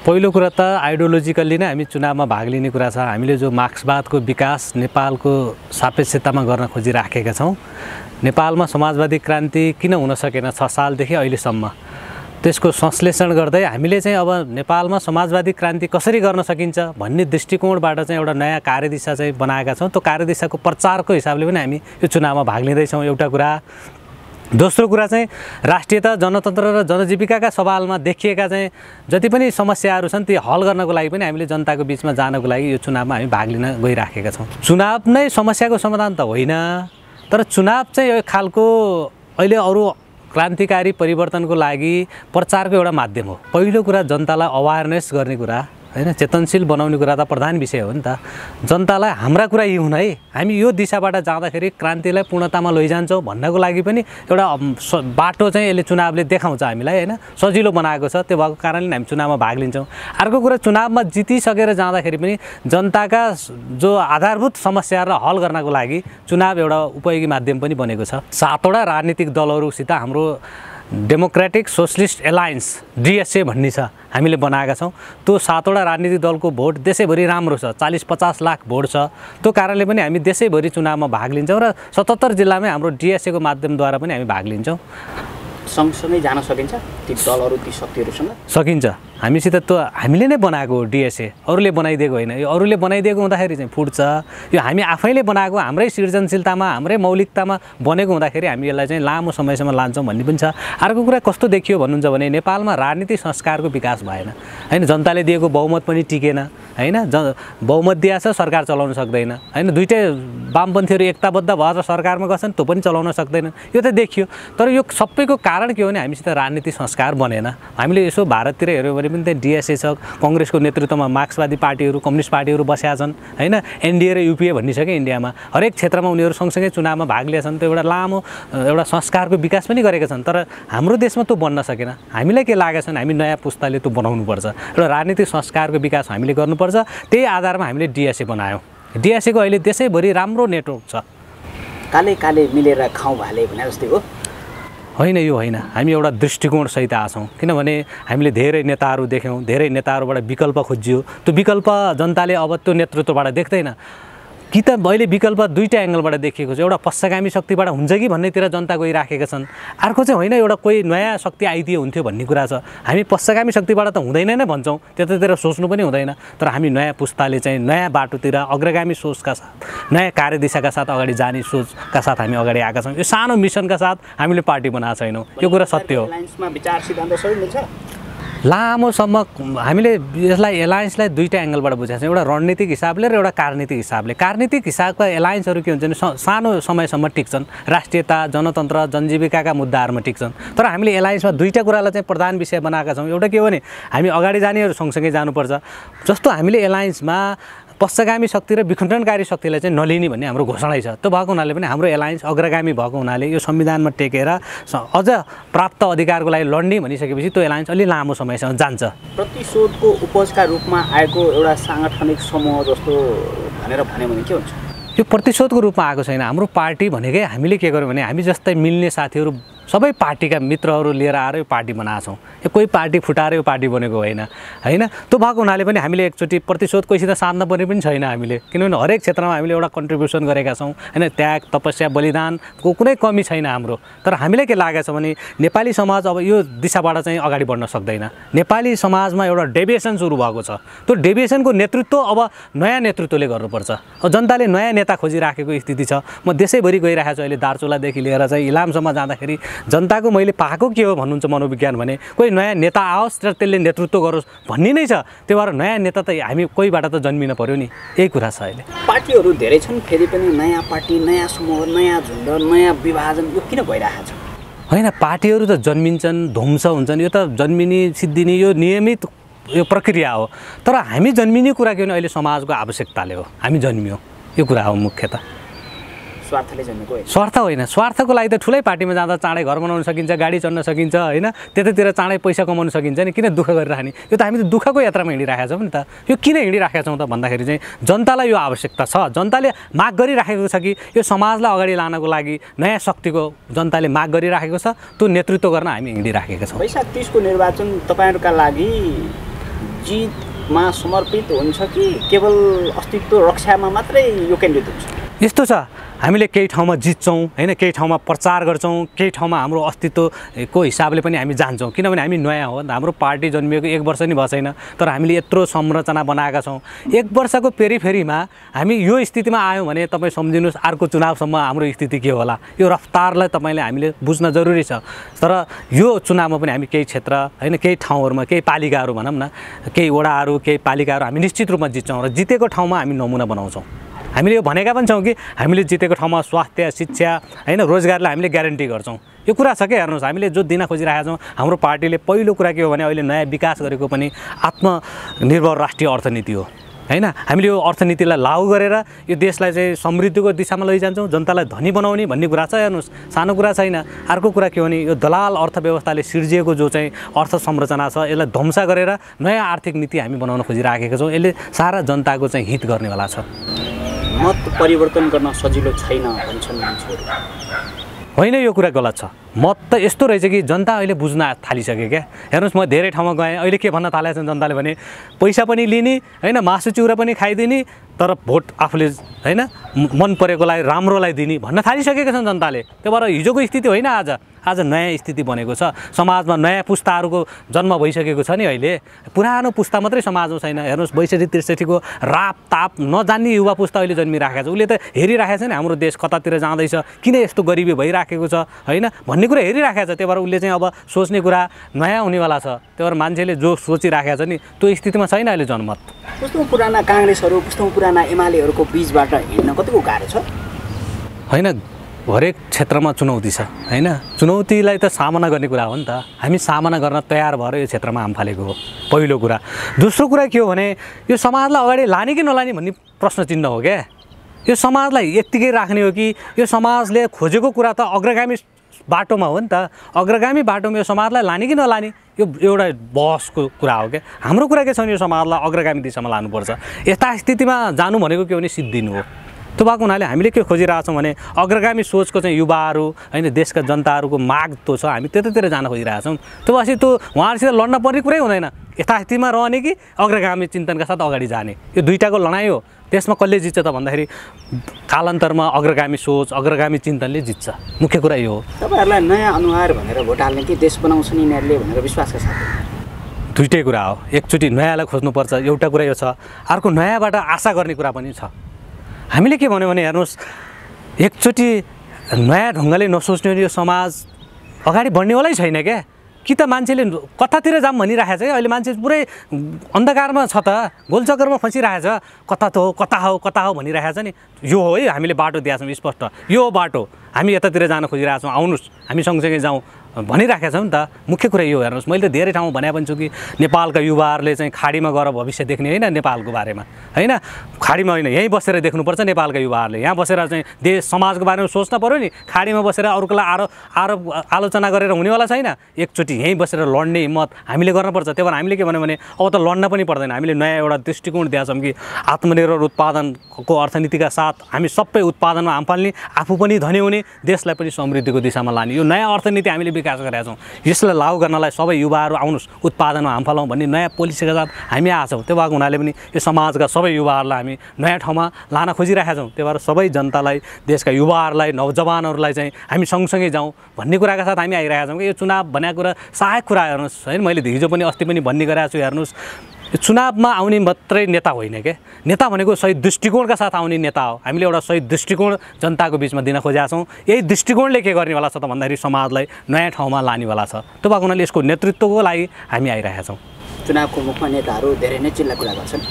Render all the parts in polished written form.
पहिलो कुरा त आइडियोलोजिकल्ली नै हामी चुनावमा भाग लिने कुरा छ। हामीले जो मार्क्सवादको विकास नेपालको सापेक्षतामा गर्न खोजिराखेका छौँ। नेपालमा समाजवादी क्रान्ति किन हुन सकेन 6 सालदेखि अहिलेसम्म, त्यसको संश्लेषण गर्दै हामीले चाहिँ अब नेपालमा समाजवादी क्रान्ति कसरी गर्न सकिन्छ भन्ने दृष्टिकोणबाट चाहिँ एउटा नयाँ कार्यदिशा चाहिँ बनाएका छौँ। त्यो कार्यदिशाको प्रचारको हिसाबले पनि हामी यो चुनावमा भाग लिँदैछौँ, एउटा कुरा। दोस्रो कुरा चाहिँ राष्ट्रियता, जनतन्त्र र जनजीविकाका सवालमा देखिएका चाहिँ जति पनि समस्याहरू छन् ती हल गर्नको लागि पनि हामीले जनताको बिचमा जानको लागि यो चुनावमा हामी भाग लिन गइराखेका छौँ। चुनाव नै समस्याको समाधान त होइन, तर चुनाव चाहिँ एक खालको अहिले अरू क्रान्तिकारी परिवर्तनको लागि प्रचारको एउटा माध्यम हो। पहिलो कुरा जनतालाई अवेरनेस गर्ने कुरा हैन, चेतनशील बनाउने कुरा त प्रधान विषय हो नि त। जनतालाई हाम्रा कुरा यी हुन् है, हामी यो दिशाबाट जाँदाखेरि क्रान्तिलाई पूर्णतामा लैजान्छौँ भन्नको लागि पनि एउटा बाटो चाहिँ यसले चुनावले देखाउँछ हामीलाई हैन, सजिलो बनाएको छ। त्यो भएको कारणले हामी चुनावमा भाग लिन्छौँ। अर्को कुरा, चुनावमा जितिसकेर जाँदाखेरि पनि जनताका जो आधारभूत समस्याहरूलाई हल गर्नको लागि चुनाव एउटा उपयोगी माध्यम पनि बनेको छ। 7 वटा राजनीतिक दलहरूसित हाम्रो डेमोक्रेटिक सोशलिस्ट एलायन्स DSA भन्ने छ, हामीले बनाएका छौँ। त्यो 7 वटा राजनीतिक दलको भोट देशैभरि राम्रो छ, 40-50 लाख भोट छ। त्यो कारणले पनि हामी देशैभरि चुनावमा भाग लिन्छौँ र 77 जिल्लामै हाम्रो DSA को माध्यमद्वारा पनि हामी भाग लिन्छौँ। सँगसँगै जान सकिन्छ ती दलहरू, ती शक्तिहरूसँग? सकिन्छ। हामीसित त्यो हामीले नै बनाएको हो DSA, अरूले बनाइदिएको होइन। यो अरूले बनाइदिएको हुँदाखेरि चाहिँ फुट्छ, यो हामी आफैले बनाएको हाम्रै सृजनशीलतामा, हाम्रै मौलिकतामा बनेको हुँदाखेरि हामी यसलाई चाहिँ लामो समयसम्म लान्छौँ भन्ने पनि छ। अर्को कुरा कस्तो देखियो भन्नुहुन्छ भने नेपालमा राजनीतिक संस्कारको विकास भएन हैन, जनताले दिएको बहुमत पनि टिकेन हैन, बहुमत दिएछ सरकार चलाउन सक्दैन हैन, दुईटै वामपन्थीहरू एकताबद्ध भएर सरकारमा गर्छन् त्यो पनि चलाउन सक्दैन, यो त देखियो। तर यो सबैको कारण के हो भने हामीसित राजनीतिक संस्कार बनेन। हामीले यसो भारततिर हेऱ्यौँ भने पनि त्यहाँ DSA छ, कङ्ग्रेसको नेतृत्वमा मार्क्सवादी पार्टीहरू, कम्युनिस्ट पार्टीहरू बसेका छन् हैन, NDA र UPA भन्ने छ कि इन्डियामा। हरेक क्षेत्रमा उनीहरू सँगसँगै चुनावमा भाग लिएका छन्। त्यो एउटा लामो एउटा संस्कारको विकास पनि गरेका छन्। तर हाम्रो देशमा त्यो बन्न सकेन। हामीलाई के लागेको छ भने हामी नयाँ पुस्ताले त्यो बनाउनुपर्छ, एउटा राजनीतिक संस्कारको विकास हामीले गर्नुपर्छ। त्यही आधारमा हामीले DSA बनायौँ। DSA को अहिले देशैभरि राम्रो नेटवर्क छ। काले काले मिलेर खाउँ भाले भने जस्तै हो होइन, यो होइन। हामी एउटा दृष्टिकोणसहित आछौँ, किनभने हामीले धेरै नेताहरू देख्यौँ, धेरै नेताहरूबाट विकल्प खोजियो। त्यो विकल्प जनताले अब त्यो नेतृत्वबाट देख्दैन कि त अहिले विकल्प दुईटा एङ्गलबाट देखिएको छ। एउटा पश्चगामी शक्तिबाट हुन्छ कि भन्नेतिर जनता गइराखेका छन्। अर्को चाहिँ होइन, एउटा कोही नयाँ शक्ति आइदिए हुन्थ्यो भन्ने कुरा छ। हामी पश्चगामी शक्तिबाट त हुँदैन नै भन्छौँ, त्यतातिर सोच्नु पनि हुँदैन। तर हामी नयाँ पुस्ताले चाहिँ नयाँ बाटोतिर अग्रगामी सोचका साथ, नयाँ कार्यदिशाका साथ अगाडि जाने सोचका साथ हामी अगाडि आएका छौँ। यो सानो मिसनका साथ हामीले पार्टी बनाएको छैनौँ, यो कुरा सत्य हो। लामोसम्म हामीले यसलाई एलायन्सलाई दुईटा एङ्गलबाट बुझाएको छ, एउटा रणनीतिक हिसाबले र एउटा कार्यनीतिक हिसाबले। कार्यनीतिक हिसाबका एलायन्सहरू के हुन्छ भने सानो समयसम्म टिक्छन्, राष्ट्रियता, जनतन्त्र, जनजीविकाका मुद्दाहरूमा टिक्छन्। तर हामीले एलायन्समा दुईटा कुरालाई चाहिँ प्रधान विषय बनाएका छौँ। एउटा के हो भने हामी अगाडि जानेहरू सँगसँगै जानुपर्छ। जस्तो हामीले एलायन्समा पश्चगामी शक्ति र विखण्डनकारी शक्तिलाई चाहिँ नलिने भन्ने हाम्रो घोषणै छ। त्यो भएको हुनाले पनि हाम्रो एलायन्स अग्रगामी भएको हुनाले यो संविधानमा टेकेर अझ प्राप्त अधिकारको लागि लड्ने भनिसकेपछि त्यो एलायन्स अलि लामो समयसम्म जान्छ। प्रतिशोधको उपजका रूपमा आएको एउटा साङ्गठनिक समूह जस्तो भनेर भन्यो भने के हुन्छ? यो प्रतिशोधको रूपमा आएको छैन। हाम्रो पार्टी भनेकै हामीले के गर्यौँ भने हामी जस्तै मिल्ने साथीहरू सबै पार्टीका मित्रहरू लिएर आएर यो पार्टी बनाएको छौँ। यो कोही पार्टी फुटाएर यो पार्टी बनेको होइन हैन। त्यो भएको हुनाले पनि हामीले एकचोटि प्रतिशोध कोहीसित साध्न पर्ने पनि छैन हामीले, किनभने हरेक क्षेत्रमा हामीले एउटा कन्ट्रिब्युसन गरेका छौँ हैन। त्याग, तपस्या, बलिदानको कुनै कमी छैन हाम्रो। तर हामीलाई के लागेको छ भने नेपाली समाज अब यो दिशाबाट चाहिँ अगाडि बढ्न सक्दैन। नेपाली समाजमा एउटा डेभिएसन सुरु भएको छ। त्यो डेभिएसनको नेतृत्व अब नयाँ नेतृत्वले गर्नुपर्छ। अब जनताले नयाँ नेता खोजिराखेको स्थिति छ। म देशैभरि गइरहेको छु अहिले, दार्चुलादेखि लिएर चाहिँ इलामसम्म जाँदाखेरि जनताको मैले पाएको के हो भन्नुहुन्छ मनोविज्ञान भने कोही नयाँ नेता आओस् र त्यसले नेतृत्व गरोस् भन्ने नै छ। त्यो भएर नयाँ नेता त हामी कोहीबाट त जन्मिन पर्यो नि, यही कुरा छ। अहिले पार्टीहरू धेरै छन्, फेरि पनि नयाँ पार्टी, नयाँ समूह, नयाँ झुन्ड, नयाँ विभाजन यो किन भइरहेको छ? होइन, पार्टीहरू त जन्मिन्छन्, ध्वंस हुन्छन्, यो त जन्मिने सिद्धिने यो नियमित यो प्रक्रिया हो। तर हामी जन्मिने कुरा के भने अहिले समाजको आवश्यकताले हो हामी जन्मियौँ, यो कुरा हो मुख्यतः। स्वार्थले जन्मेको होइन, स्वार्थ होइन। स्वार्थको लागि त ठुलै पार्टीमा जाँदा चाँडै घर बनाउन सकिन्छ, गाडी चढ्न सकिन्छ हैन, त्यतातिर चाँडै पैसा कमाउन सकिन्छ नि, किन दुःख गरिराख्ने? यो त हामी त दुःखको यात्रामा हिँडिराखेका छौँ नि त। यो किन हिँडिराखेका छौँ त भन्दाखेरि चाहिँ जनतालाई यो आवश्यकता छ, जनताले माग गरिराखेको छ कि यो समाजलाई अगाडि लानको लागि नयाँ शक्तिको जनताले माग गरिराखेको छ, त्यो नेतृत्व गर्न हामी हिँडिराखेका छौँ। वैशाख 30 को निर्वाचन तपाईहरुका लागि जितमा समर्पित हुन्छ कि केवल अस्तित्व रक्षामा मात्रै यो केन्द्रित हुन्छ? यस्तो छ, हामीले केही ठाउँमा जित्छौँ हैन, केही ठाउँमा प्रचार गर्छौँ, केही ठाउँमा हाम्रो अस्तित्वको हिसाबले पनि हामी जान्छौँ, किनभने हामी नयाँ हो। हाम्रो पार्टी जन्मिएको 1 वर्ष नि भएन, तर हामीले यत्रो संरचना बनाएका छौँ। 1 वर्षको पेरिफेरीमा हामी यो स्थितिमा आयौँ भने तपाईँ सम्झिनुहोस् अर्को चुनावसम्म हाम्रो स्थिति के होला। यो रफ्तारलाई तपाईँले हामीले बुझ्न जरुरी छ। तर यो चुनावमा पनि हामी केही क्षेत्र हैन, केही ठाउँहरूमा, केही पालिकाहरू भनौँ न, केही वडाहरू, केही पालिकाहरू हामी निश्चित रूपमा जित्छौँ र जितेको ठाउँमा हामी नमुना बनाउँछौँ। हामीले यो भनेका पनि छौँ कि हामीले जितेको ठाउँमा स्वास्थ्य, शिक्षा हैन, रोजगारलाई हामीले ग्यारेन्टी गर्छौँ। यो कुरा छ क्या, हेर्नुहोस् हामीले जो दिन खोजिरहेका छौँ हाम्रो पार्टीले पहिलो कुरा के हो भने अहिले नयाँ विकास गरेको पनि आत्मनिर्भर राष्ट्रिय अर्थनीति हो हैन। हामीले यो अर्थनीतिलाई लागू गरेर यो देशलाई चाहिँ समृद्धिको दिशामा लैजान्छौँ, जनतालाई धनी बनाउने भन्ने कुरा छ। हेर्नुहोस् सानो कुरा छैन। अर्को कुरा के हो भने यो दलाल अर्थव्यवस्थाले सिर्जिएको जो चाहिँ अर्थ संरचना छ यसलाई ध्वंस गरेर नयाँ आर्थिक नीति हामी बनाउन खोजिराखेका छौँ। यसले सारा जनताको चाहिँ हित गर्नेवाला छ। मत परिवर्तन गर्न सजिलो छैन भन्छन् मान्छेहरू। होइन, यो कुरा गलत छ। मत त यस्तो रहेछ कि जनता अहिले बुझ्न थालिसक्यो क्या। हेर्नुहोस् म धेरै ठाउँमा गएँ, अहिले के भन्न थालेको छ जनताले भने पैसा पनि लिने हैन, मासु चिउरा पनि खाइदिने, तर भोट आफूले हैन मन परेकोलाई राम्रोलाई दिने भन्न थालिसकेका छन् जनताले। त्यो भएर हिजोको स्थिति होइन, आज नयाँ स्थिति बनेको छ। समाजमा नयाँ पुस्ताहरूको जन्म भइसकेको छ नि। अहिले पुरानो पुस्ता मात्रै समाजमा छैन। हेर्नुहोस् 62-63को रापताप नजान्ने युवा पुस्ता अहिले जन्मिराखेको छ। उसले त हेरिराखेको छ नि हाम्रो देश कतातिर जाँदैछ, किन यस्तो गरिबी भइराखेको छ हैन भन्ने कुरा हेरिराखेको छ। त्यही भएर उसले चाहिँ अब सोच्ने कुरा नयाँ हुनेवाला छ। त्यही भएर मान्छेले जो सोचिराखेको छ नि त्यो स्थितिमा छैन अहिले जनमत। कस्तो पुराना काङ्ग्रेसहरू, कस्तो पुराना एमालेहरूको बिचबाट हिँड्न कतिको गाह्रो छ? होइन, हरेक क्षेत्रमा चुनौती छ हैन। चुनौतीलाई त सामना गर्ने कुरा हो नि त। हामी सामना गर्न तयार भएर यो क्षेत्रमा हाम फालेको हो पहिलो कुरा। दोस्रो कुरा के हो भने यो समाजलाई अगाडि लाने कि नलाने भन्ने प्रश्न चिन्ह हो क्या। यो समाजलाई यत्तिकै राख्ने हो कि यो समाजले खोजेको कुरा त अग्रगामी बाटोमा हो नि त। अग्रगामी बाटोमा यो समाजलाई लाने कि नलाने यो एउटा बहसको कुरा हो क्या। हाम्रो कुरा के छ भने यो समाजलाई अग्रगामी दिशामा लानुपर्छ। यस्ता स्थितिमा जानु भनेको के हो भने सिद्धिनु हो। त्यो भएको हुनाले हामीले के खोजिरहेछौँ भने अग्रगामी सोचको चाहिँ युवाहरू हैन, देशका जनताहरूको माग त्यो छ, हामी त्यतातिर जान खोजिरहेछौँ। त्यो भएपछि त्यो उहाँहरूसित लड्न पर्ने कुरै हुँदैन। यथास्थितिमा रहने कि अग्रगामी चिन्तनका साथ अगाडि जाने, यो दुईटाको लडाइँ हो। त्यसमा कसले जित्छ त भन्दाखेरि कालान्तरमा अग्रगामी सोच, अग्रगामी चिन्तनले जित्छ। मुख्य कुरा यो हो। तपाईँहरूलाई नयाँ अनुहार भनेर भोट हाल्ने कि देश बनाउँछन् यिनीहरूले भनेर विश्वासका साथ? दुईटै कुरा हो। एकचोटि नयाँलाई खोज्नुपर्छ, एउटा कुरा यो छ। अर्को नयाँबाट आशा गर्ने कुरा पनि छ। हामीले के भन्यो भने हेर्नुहोस् एकचोटि नयाँ ढङ्गले नसोच्ने यो समाज अगाडि बढ्नेवालै छैन क्या। कि त मान्छेले कतातिर जाम भनिरहेको छ क्या। अहिले मान्छे पुरै अन्धकारमा छ त, गोलचक्करमा फसिरहेछ। कता हो भनिरहेको छ नि। यो हो है हामीले बाटो दिएका छौँ स्पष्ट, यो हो बाटो, हामी यतातिर जान खोजिरहेको छौँ, आउनुहोस् हामी सँगसँगै जाउँ भनिराखेका छौँ नि त। मुख्य कुरा यो हेर्नुहोस्, मैले त धेरै ठाउँमा भने पनि छु कि नेपालका युवाहरूले चाहिँ खाडीमा गएर भविष्य देख्ने होइन नेपालको बारेमा हैन। खाडीमा होइन, यहीँ बसेर देख्नुपर्छ नेपालका युवाहरूले। यहाँ बसेर चाहिँ देश समाजको बारेमा सोच्न पऱ्यो नि। खाडीमा बसेर अरूकोलाई आलोचना गरेर हुनेवाला छैन। एकचोटि यहीँ बसेर लड्ने हिम्मत हामीले गर्नुपर्छ। त्यही भएर हामीले के भन्यो भने अब त लड्न पनि पर्दैन। हामीले नयाँ एउटा दृष्टिकोण दिएका छौँ कि आत्मनिर्भर उत्पादनको अर्थनीतिका साथ हामी सबै उत्पादनमा हाम फाल्ने, आफू पनि धनी हुने, देशलाई पनि समृद्धिको दिशामा लाने यो नयाँ अर्थनीति हामीले विकास गरेका छौँ। यसलाई लागू गर्नलाई सबै युवाहरू आउनुहोस् उत्पादनमा हाम फालौँ भन्ने नयाँ पोलिसीका साथ हामी आएको छौँ। त्यो भएको हुनाले पनि यो समाजका सबै युवाहरूलाई हामी नयाँ ठाउँमा लान खोजिरहेका छौँ। त्यही भएर सबै जनतालाई, देशका युवाहरूलाई, नौजवानहरूलाई चाहिँ हामी सँगसँगै जाउँ भन्ने कुराका साथ हामी आइरहेका छौँ कि यो चुनाव भनेको कुरा सहायक कुरा हेर्नुहोस् होइन। मैले हिजो पनि अस्ति पनि भन्ने गरेको छु हेर्नुहोस्, यो चुनावमा आउने मात्रै नेता होइन क्या। नेता भनेको सही दृष्टिकोणका साथ आउने नेता हो। हामीले एउटा सही दृष्टिकोण जनताको बिचमा दिन खोजेका छौँ। यही दृष्टिकोणले के गर्नेवाला छ त भन्दाखेरि समाजलाई नयाँ ठाउँमा लानेवाला छ। त्यो भएको हुनाले यसको नेतृत्वको लागि हामी आइरहेका छौँ। चुनावको मुखमा नेताहरू धेरै नै चिल्ला कुरा गर्छन्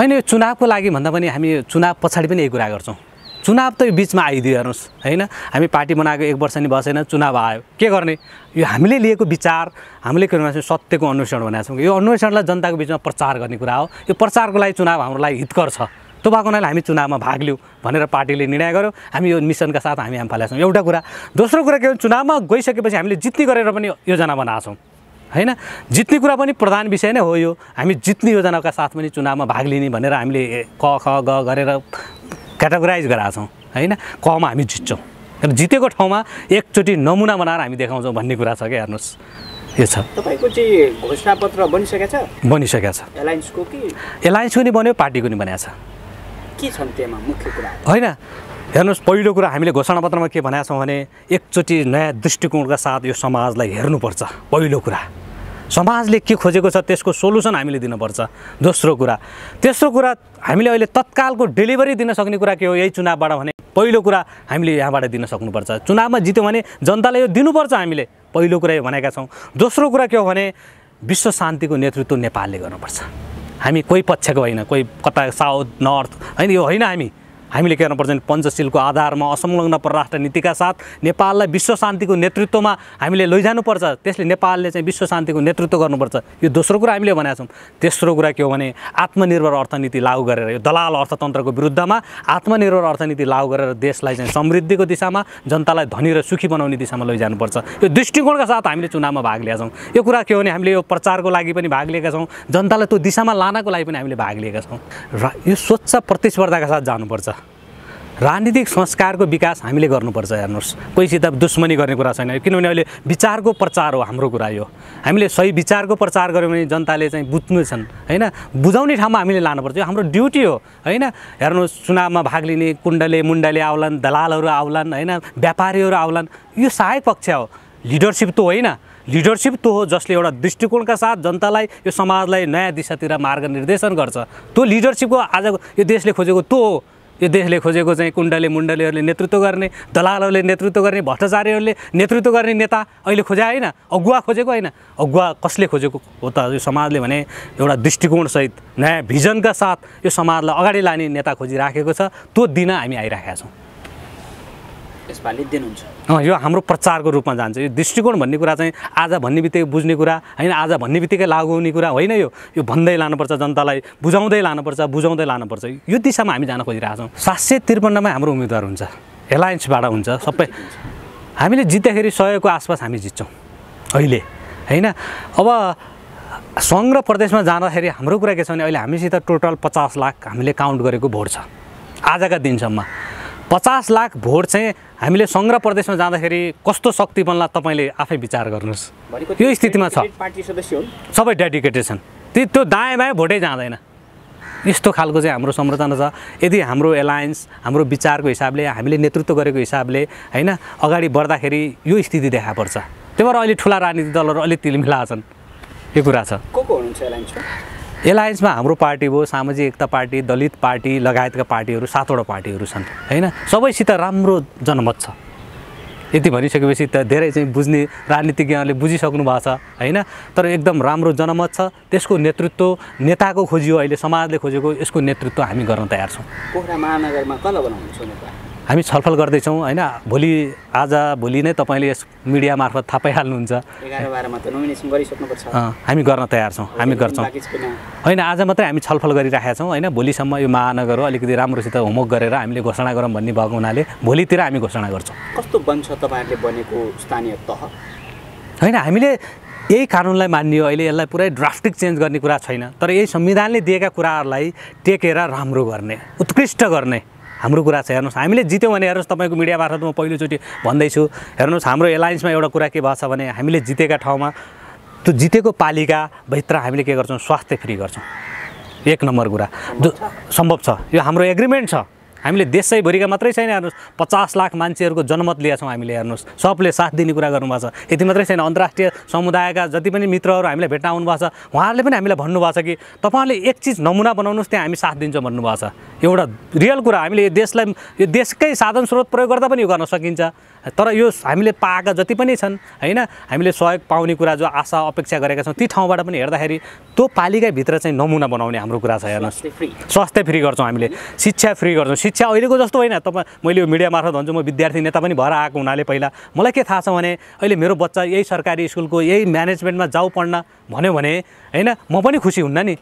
होइन। यो चुनावको लागि भन्दा पनि हामी चुनाव पछाडि पनि यही कुरा गर्छौँ। चुनाव त यो बिचमा आइदियो हेर्नुहोस् होइन। हामी पार्टी बनाएको 1 वर्ष नि बसेन, चुनाव आयो, के गर्ने? यो हामीले लिएको विचार, हामीले के भन्छ सत्यको अन्वेषण भनेको छौँ। यो अन्वेषणलाई जनताको बिचमा प्रचार गर्ने कुरा हो। यो प्रचारको लागि चुनाव हाम्रो लागि हितकर छ। त्यो भएको हुनाले हामी चुनावमा भाग लिउँ भनेर पार्टीले निर्णय गर्यो। हामी यो मिसनका साथ हामी हाम फालेका छौँ। एउटा कुरा। दोस्रो कुरा के हो, चुनावमा गइसकेपछि हामीले जित्ने गरेर पनि योजना बनाएको छौँ हैन। जित्ने कुरा पनि प्रधान विषय नै हो। यो हामी जित्ने योजनाका साथ पनि चुनावमा भाग लिने भनेर हामीले क ख ग गरेर क्याटेगोराइज गराएको छौँ हैन। कमा हामी जित्छौँ र जितेको ठाउँमा एकचोटि नमुना बनाएर हामी देखाउँछौँ भन्ने कुरा छ क्या। हेर्नुहोस् यो छ। तपाईँको चाहिँ घोषणापत्र बनिसकेको छ? बनिसकेको छ। एलायन्सको कि एलायन्सको नि बन्यो, पार्टीको नि बनाएको छ। के छन् त्यसमा मुख्य कुरा? होइन, हेर्नुहोस्, पहिलो कुरा हामीले घोषणापत्रमा के भनेका छौँ भने एकचोटि नयाँ दृष्टिकोणका साथ यो समाजलाई हेर्नुपर्छ। पहिलो कुरा समाजले के खोजेको छ त्यसको सोलुसन हामीले दिनुपर्छ। दोस्रो कुरा, तेस्रो कुरा, हामीले अहिले तत्कालको डेलिभरी दिन सक्ने कुरा के हो यही चुनावबाट भने पहिलो कुरा हामीले यहाँबाट दिन सक्नुपर्छ। चुनावमा जित्यो भने जनताले यो दिनुपर्छ, हामीले पहिलो कुरा यो भनेका छौँ। दोस्रो कुरा के हो भने विश्व शान्तिको नेतृत्व नेपालले गर्नुपर्छ। हामी कोही पक्षको होइन, कोही कता साउथ नर्थ होइन, यो होइन। हामीले के गर्नुपर्छ भने पञ्चशीलको आधारमा असंलग्न परराष्ट्र नीतिका साथ नेपाललाई विश्व शान्तिको नेतृत्वमा हामीले लैजानुपर्छ। त्यसले नेपालले चाहिँ विश्व शान्तिको नेतृत्व गर्नुपर्छ। यो दोस्रो कुरा हामीले भनेका छौँ। तेस्रो कुरा के हो भने आत्मनिर्भर अर्थनीति लागू गरेर यो दलाल अर्थतन्त्रको विरुद्धमा आत्मनिर्भर अर्थनीति लागू गरेर देशलाई चाहिँ समृद्धिको दिशामा, जनतालाई धनी र सुखी बनाउने दिशामा लैजानुपर्छ। यो दृष्टिकोणका साथ हामीले चुनावमा भाग लिएका छौँ। यो कुरा के हो भने हामीले यो प्रचारको लागि पनि भाग लिएका छौँ, जनतालाई त्यो दिशामा लानको लागि पनि हामीले भाग लिएका छौँ र यो स्वच्छ प्रतिस्पर्धाका साथ जानुपर्छ। राजनीतिक संस्कारको विकास हामीले गर्नुपर्छ। हेर्नुहोस्, कोहीसित दुश्मनी गर्ने कुरा छैन, किनभने अहिले विचारको प्रचार हो हाम्रो कुरा यो। हामीले सही विचारको प्रचार गऱ्यौँ भने जनताले चाहिँ बुझ्छन् होइन, बुझाउने ठाउँमा हामीले लानुपर्छ। यो हाम्रो ड्युटी हो होइन। हेर्नुहोस्, चुनावमा भाग लिने कुण्डले मुण्डले आउलान्, दलालहरू आउलान् होइन, व्यापारीहरू आउलान्, यो सहायक पक्ष हो, लिडरसिप त होइन। लिडरसिप त्यो हो जसले एउटा दृष्टिकोणका साथ जनतालाई, यो समाजलाई नयाँ दिशातिर मार्गनिर्देशन गर्छ। त्यो लिडरसिपको आजको यो देशले खोजेको त्यो हो। यो देशले खोजेको चाहिँ कुण्डले मुण्डलेहरूले नेतृत्व गर्ने, दलालहरूले नेतृत्व गर्ने, भ्रष्टाचारीहरूले नेतृत्व गर्ने नेता अहिले खोजे होइन, अगुवा खोजेको होइन। अगुवा कसले खोजेको हो त? यो समाजले भने एउटा दृष्टिकोणसहित नयाँ भिजनका साथ यो समाजलाई अगाडि लाने नेता खोजिराखेको छ। त्यो दिन हामी आइराखेका छौँ। यसपालि दिनुहुन्छ? यो हाम्रो प्रचारको रूपमा जान्छ। यो दृष्टिकोण भन्ने कुरा चाहिँ आज भन्ने बित्तिकै बुझ्ने कुरा होइन, आज भन्ने बित्तिकै लागु हुने कुरा होइन। यो भन्दै लानुपर्छ, जनतालाई बुझाउँदै लानुपर्छ। यो दिशामा हामी जान खोजिरहेका छौँ। 753मा हाम्रो उम्मेदवार हुन्छ, एलायन्सबाट हुन्छ सबै। हामीले जित्दाखेरि 100को आसपास हामी जित्छौँ अहिले होइन। अब सङ्घ र प्रदेशमा जाँदाखेरि हाम्रो कुरा के छ भने अहिले हामीसित टोटल 50 लाख हामीले काउन्ट गरेको भोट छ आजका दिनसम्म। 50 लाख भोट चाहिँ हामीले सङ्घ र प्रदेशमा जाँदाखेरि कस्तो शक्ति बन्ला तपाईँले आफै विचार गर्नुहोस्। यो स्थितिमा छ, पार्टी सदस्य हुन्, सबै डेडिकेटेड छन्, त्यो दायाँ बायाँ भोटै जाँदैन। यस्तो खालको चाहिँ हाम्रो संरचना छ। यदि हाम्रो एलायन्स हाम्रो विचारको हिसाबले, हामीले नेतृत्व गरेको हिसाबले होइन अगाडि बढ्दाखेरि यो स्थिति देखा पर्छ। त्यही भएर अहिले ठुला राजनीतिक दलहरू अलिक तिलमिला छन्। यो कुरा छ। को हुनुहुन्छ एलायन्समा? एलायन्समा हाम्रो पार्टी भयो, सामाजिक एकता पार्टी, दलित पार्टी लगायतका पार्टीहरू 7वटा पार्टीहरू छन् होइन। सबैसित राम्रो जनमत छ। यति भनिसकेपछि त धेरै चाहिँ बुझ्ने राजनीतिज्ञहरूले बुझिसक्नु भएको छ होइन। तर एकदम राम्रो जनमत छ। त्यसको नेतृत्व नेताको खोजियो, अहिले समाजले खोजेको यसको नेतृत्व हामी गर्न तयार छौँ। पोखरा महानगरमा कसलाई बनाउनुहुन्छ नेता? हामी छलफल गर्दैछौँ होइन। भोलि नै तपाईँले यस मिडिया मार्फत थाहा पाइहाल्नुहुन्छ। 11-12मा त नोमिनेसन गरिसक्नुपर्छ। हामी गर्न तयार छौँ, हामी गर्छौँ होइन। आज मात्रै हामी छलफल गरिराखेका छौँ होइन। भोलिसम्म यो महानगर हो, अलिकति राम्रोसित होमवर्क गरेर हामीले घोषणा गरौँ भन्ने भएको हुनाले भोलितिर हामी घोषणा गर्छौँ। कस्तो बन्छ तपाईँहरूले बनेको स्थानीय तह? होइन, हामीले यही कानुनलाई मान्ने हो। अहिले यसलाई पुरै ड्राफ्टिक चेन्ज गर्ने कुरा छैन, तर यही संविधानले दिएका कुराहरूलाई टेकेर राम्रो गर्ने, उत्कृष्ट गर्ने हाम्रो कुरा छ। हेर्नुहोस्, हामीले जित्यौँ भने हेर्नुहोस्, तपाईँको मिडिया मार्फत म पहिलोचोटि भन्दैछु। हेर्नुहोस्, हाम्रो एलायन्समा एउटा कुरा के भएको छ भने हामीले जितेका ठाउँमा त्यो जितेको पालिकाभित्र हामीले के गर्छौँ, स्वास्थ्य फ्री गर्छौँ। 1 नम्बर कुरा सम्भव छ। यो हाम्रो एग्रिमेन्ट छ। हामीले देशैभरिका मात्रै छैन, हेर्नुहोस् 50 लाख मान्छेहरूको जनमत लिएका छौँ हामीले। हेर्नुहोस्, सबले साथ दिने कुरा गर्नुभएको छ। यति मात्रै छैन, अन्तर्राष्ट्रिय समुदायका जति पनि मित्रहरू हामीलाई भेट्न आउनुभएको छ उहाँहरूले पनि हामीलाई भन्नुभएको छ कि तपाईँहरूले एक चिज नमुना बनाउनुहोस्, त्यहाँ हामी साथ दिन्छौँ भन्नुभएको छ। एउटा रियल कुरा। हामीले यो देशकै साधन स्रोत प्रयोग गर्दा पनि यो गर्न सकिन्छ। तर यो हामीले पाएका जति पनि छन् होइन, हामीले सहयोग पाउने कुरा जो आशा अपेक्षा गरेका छौँ ती ठाउँबाट पनि हेर्दाखेरि त्यो पालिकाभित्र चाहिँ नमुना बनाउने हाम्रो कुरा छ। हेर्नुहोस्, स्वास्थ्य फ्री गर्छौँ हामीले, शिक्षा फ्री गर्छौँ। शिक्षा अहिलेको जस्तो होइन। मैले यो मिडिया मार्फत भन्छु, म विद्यार्थी नेता पनि भएर आएको हुनाले पहिला मलाई के थाहा छ भने अहिले मेरो बच्चा यही सरकारी स्कुलको यही म्यानेजमेन्टमा जाऊ पढ्न भन्यो भने होइन, म पनि खुसी हुन्न नि।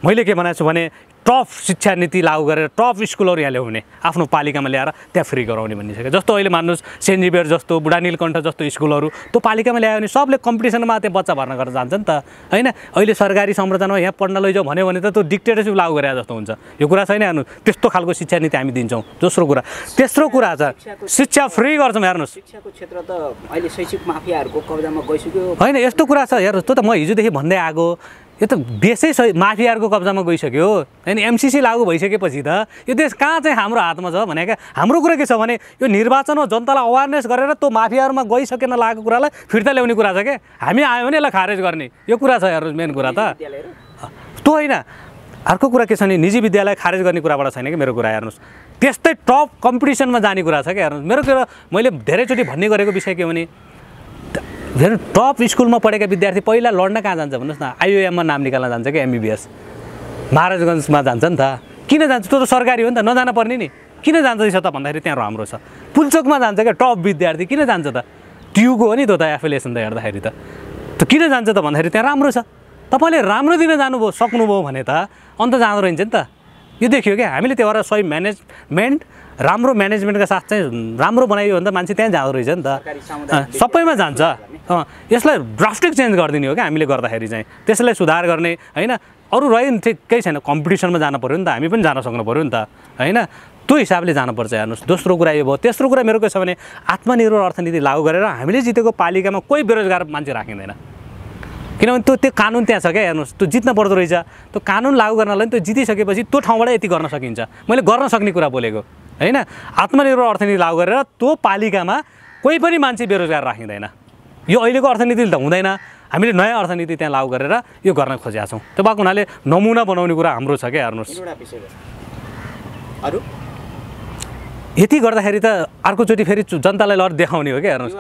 मैले के भनेको छु भने टप शिक्षा नीति लागू गरेर टप स्कुलहरू यहाँ ल्याउने आफ्नो पालिकामा ल्याएर त्यहाँ फ्री गराउने भनिसक्यो। जस्तो अहिले मान्नुहोस् सेन्ट जेभियर जस्तो बुढा नीलकण्ठ जस्तो स्कुलहरू त्यो पालिकामा ल्यायो भने सबले कम्पिटिसनमा त्यहाँ बच्चा भर्ना गर्न जान्छ नि त होइन। अहिले सरकारी संरचनामा यहाँ पढ्न लैजाऊ भन्यो भने त त्यो डिक्टेटरसिप लागू गरे जस्तो हुन्छ। यो कुरा छैन हेर्नु, त्यस्तो खालको शिक्षा नीति हामी दिन्छौँ। दोस्रो कुरा तेस्रो कुरा छ शिक्षा फ्री गर्छौँ। हेर्नुहोस् शिक्षाको क्षेत्र त अहिले शैक्षिक माफियाहरूको कब्जामा गइसक्यो होइन। यस्तो कुरा छ हेर्नुहोस्, त्यो त म हिजोदेखि भन्दै आएको, यो त देशै माफियाहरूको कब्जामा गइसक्यो होइन। एमसिसी लागू भइसकेपछि त यो देश कहाँ चाहिँ हाम्रो हातमा छ भने क्या। हाम्रो कुरा के छ भने यो निर्वाचनमा जनतालाई अवेरनेस गरेर त्यो माफियाहरूमा गइसकेन लागेको कुरालाई फिर्ता ल्याउने कुरा छ क्या। हामी आयो भने यसलाई खारेज गर्ने यो कुरा छ। हेर्नुहोस् मेन कुरा त त्यो होइन। अर्को कुरा के छ भने निजी विद्यालय खारेज गर्ने कुराबाट छैन कि मेरो कुरा। हेर्नुहोस् त्यस्तै टप कम्पिटिसनमा जाने कुरा छ क्या। हेर्नुहोस् मेरो कुरा मैले धेरैचोटि भन्ने गरेको विषय के भने हेर्नु टप स्कुलमा पढेका विद्यार्थी पहिला लड्न कहाँ जान्छ भन्नुहोस् न, आइओएममा नाम निकाल्न जान्छ क्या। एमबिबिएस महाराजगञ्जमा जान्छ नि त। किन जान्छ? त्यो त सरकारी हो नि त, नजान पर्ने नि। किन जाँदैछ त भन्दाखेरि त्यहाँ राम्रो छ। पुल्चोकमा जान्छ क्या टप विद्यार्थी। किन जान्छ त? ट्युको हो नि त्यो त एफिलिएसन त हेर्दाखेरि त। त्यो किन जान्छ त भन्दाखेरि त्यहाँ राम्रो छ। तपाईँले राम्रो दिन जानुभयो सक्नुभयो भने त अन्त जाँदो रहेछ नि त। यो देखियो क्या हामीले त्यो भएर सही म्यानेजमेन्ट राम्रो म्यानेजमेन्टका साथ चाहिँ राम्रो बनाइयो भने त मान्छे त्यहाँ जाँदो रहेछ नि त। सबैमा जान्छ। यसलाई ड्रास्टिक चेन्ज गरिदिने हो क्या हामीले गर्दाखेरि चाहिँ। त्यसलाई सुधार गर्ने होइन। अरू रह्यो नि ठिक केही छैन, कम्पिटिसनमा जानु पऱ्यो नि त, हामी पनि जान सक्नु पऱ्यो नि त होइन। त्यो हिसाबले जानुपर्छ। हेर्नुहोस् दोस्रो कुरा यो भयो। तेस्रो कुरा मेरो के छ भने आत्मनिर्भर अर्थनीति लागू गरेर हामीले जितेको पालिकामा कोही बेरोजगार मान्छे राखिँदैन। किनभने त्यो कानुन त्यहाँ छ क्या। हेर्नुहोस् त्यो जित्न पर्दो रहेछ। त्यो कानुन लागू गर्नलाई त्यो जितिसकेपछि त्यो ठाउँबाट यति गर्न सकिन्छ। मैले गर्न सक्ने कुरा बोलेको होइन। आत्मनिर्भर अर्थनीति लागू गरेर त्यो पालिकामा कोही पनि मान्छे बेरोजगार राखिँदैन। यो अहिलेको अर्थनीति त हुँदैन। हामीले नयाँ अर्थनीति त्यहाँ लागू गरेर यो गर्न खोजेका छौँ। त्यो भएको हुनाले नमुना बनाउने कुरा हाम्रो छ क्या। हेर्नुहोस् यति गर्दाखेरि त अर्कोचोटि फेरि जनतालाई लड देखाउने हो क्या। हेर्नुहोस्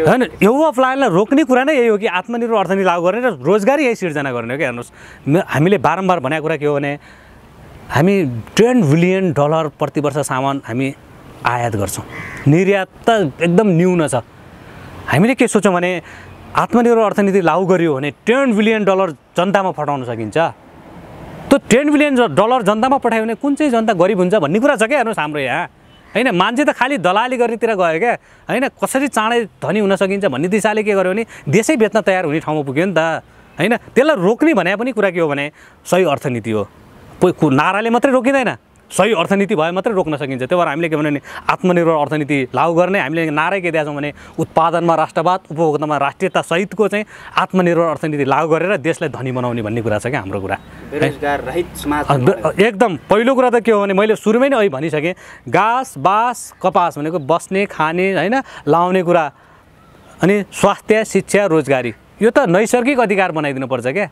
होइन युवा प्लानलाई रोक्ने कुरा नै यही हो कि आत्मनिर्भर अर्थनीति लागू गर्ने र रोजगारी यही सिर्जना गर्ने हो क्या। हेर्नुहोस् हामीले बारम्बार भनेको कुरा के हो भने हामी $10 बिलियन प्रतिवर्ष सामान हामी आयात गर्छौँ। निर्यात त एकदम न्यून छ। हामीले के सोच्छौँ भने आत्मनिर्भर अर्थनीति लागू गरियो भने $10 बिलियन जनतामा पठाउन सकिन्छ। त्यो $10 बिलियन जनतामा पठायो भने कुन चाहिँ जनता गरिब हुन्छ भन्ने कुरा छ क्या। हेर्नुहोस् हाम्रो यहाँ होइन मान्छे त खालि दलाली गर्नेतिर गयो क्या होइन। कसरी चाँडै धनी हुन सकिन्छ भन्ने दिशाले के गर्यो भने देशै बेच्न तयार हुने ठाउँमा पुग्यो नि त होइन। त्यसलाई रोक्ने भने पनि कुरा के हो भने सही अर्थनीति हो। नाराले मात्रै रोकिँदैन, सही अर्थनीति भए मात्रै रोक्न सकिन्छ। त्यही भएर हामीले के भन्यो भने आत्मनिर्भर अर्थनीति लागू गर्ने हामीले नारै के दिएका छौँ भने उत्पादनमा राष्ट्रवाद उपभोक्तामा राष्ट्रियता सहितको चाहिँ आत्मनिर्भर अर्थनीति लागू गरेर देशलाई धनी बनाउने भन्ने कुरा छ क्या हाम्रो कुरा। बेरोजगार रहित समाज एकदम पहिलो कुरा त के हो भने मैले सुरुमै नै अहिले भनिसकेँ घाँस बाँस कपास भनेको बस्ने खाने होइन लाउने कुरा अनि स्वास्थ्य शिक्षा रोजगारी यो त नैसर्गिक अधिकार बनाइदिनु पर्छ क्या।